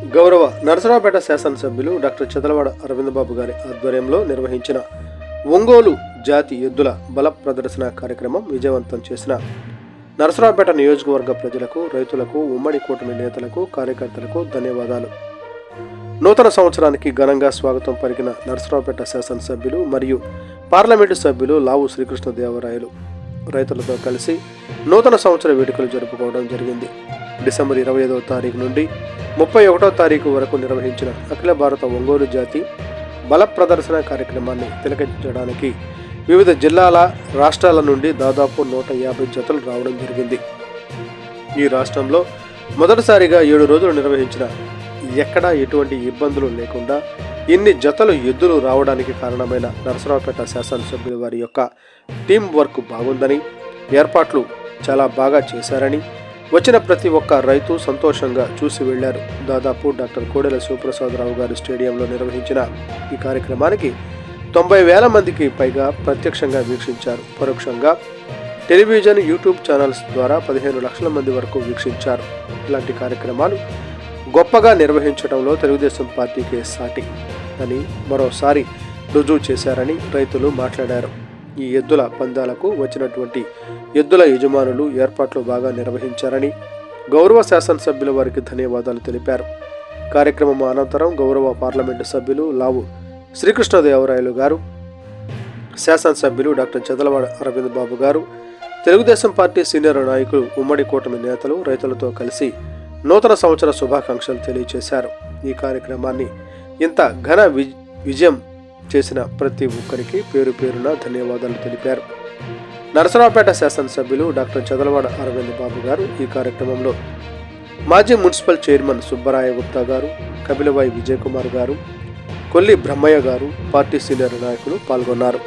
గౌరవ నరసరావుపేట శాసనసభ్యులు డాక్టర్ చదలవాడ అరవిందబాబు గారి ఆధ్వర్యంలో నిర్వహించిన ఒంగోలు జాతి ఎద్దుల బల ప్రదర్శన కార్యక్రమం విజయవంతం చేసిన నరసరావుపేట నియోజకవర్గ ప్రజలకు, రైతులకు, ఉమ్మడి కూటమి నేతలకు, కార్యకర్తలకు ధన్యవాదాలు. నూతన సంవత్సరానికి ఘనంగా స్వాగతం పలికిన నరసరావుపేట శాసనసభ్యులు మరియు పార్లమెంటు సభ్యులు లావు శ్రీకృష్ణదేవరాయలు రైతులతో కలిసి నూతన సంవత్సర వేడుకలు జరుపుకోవడం జరిగింది. డిసెంబర్ 25వ తారీఖు నుండి 31వ తారీఖు వరకు నిర్వహించిన అఖిల భారత ఒంగోలు జాతి బల ప్రదర్శన కార్యక్రమాన్ని తిలకించడానికి వివిధ జిల్లాల, రాష్ట్రాల నుండి దాదాపు 150 జతలు రావడం జరిగింది. ఈ రాష్ట్రంలో మొదటిసారిగా 7 రోజులు నిర్వహించిన ఎక్కడా ఎటువంటి ఇబ్బందులు లేకుండా ఇన్ని జతలు ఎద్దులు రావడానికి కారణమైన నరసరావుపేట శాసనసభ్యుల వారి యొక్క టీం వర్క్ బాగుందని, ఏర్పాట్లు చాలా బాగా చేశారని, వచ్చిన ప్రతి ఒక్క రైతు సంతోషంగా చూసి వెళ్లారు. దాదాపు డాక్టర్ కోడెల శివప్రసాదరావు గారి స్టేడియంలో నిర్వహించిన ఈ కార్యక్రమానికి 90,000 మందికి పైగా ప్రత్యక్షంగా వీక్షించారు. పరోక్షంగా టెలివిజన్, యూట్యూబ్ ఛానల్స్ ద్వారా 15 లక్షల మంది వరకు వీక్షించారు. ఇలాంటి కార్యక్రమాలు గొప్పగా నిర్వహించడంలో తెలుగుదేశం పార్టీకి సాటి అని మరోసారి రుజువు చేశారని రైతులు మాట్లాడారు. ఈ ఎద్దుల పందాలకు వచ్చినటువంటి ఎద్దుల యజమానులు ఏర్పాట్లు బాగా నిర్వహించారని గౌరవ శాసనసభ్యుల వారికి ధన్యవాదాలు తెలిపారు. కార్యక్రమం అనంతరం గౌరవ పార్లమెంటు సభ్యులు లావు శ్రీకృష్ణదేవరాయలు గారు, శాసనసభ్యులు డాక్టర్ చదలవాడ అరవిందబాబు గారు, తెలుగుదేశం పార్టీ సీనియర్ నాయకులు, ఉమ్మడి కూటమి నేతలు రైతులతో కలిసి నూతన సంవత్సర శుభాకాంక్షలు తెలియజేశారు. ఈ కార్యక్రమాన్ని ఇంత ఘన విజయం చేసిన ప్రతి ఒక్కరికి పేరు పేరున ధన్యవాదాలు తెలిపారు. నరసరావుపేట శాసనసభ్యులు డాక్టర్ చదలవాడ అరవిందబాబు గారు ఈ కార్యక్రమంలో మాజీ మున్సిపల్ చైర్మన్ సుబ్బరాయ గుప్తా గారు, కపిలవాయి విజయకుమార్ గారు, కొల్లి బ్రహ్మయ్య గారు, పార్టీ సీనియర్ నాయకులు పాల్గొన్నారు.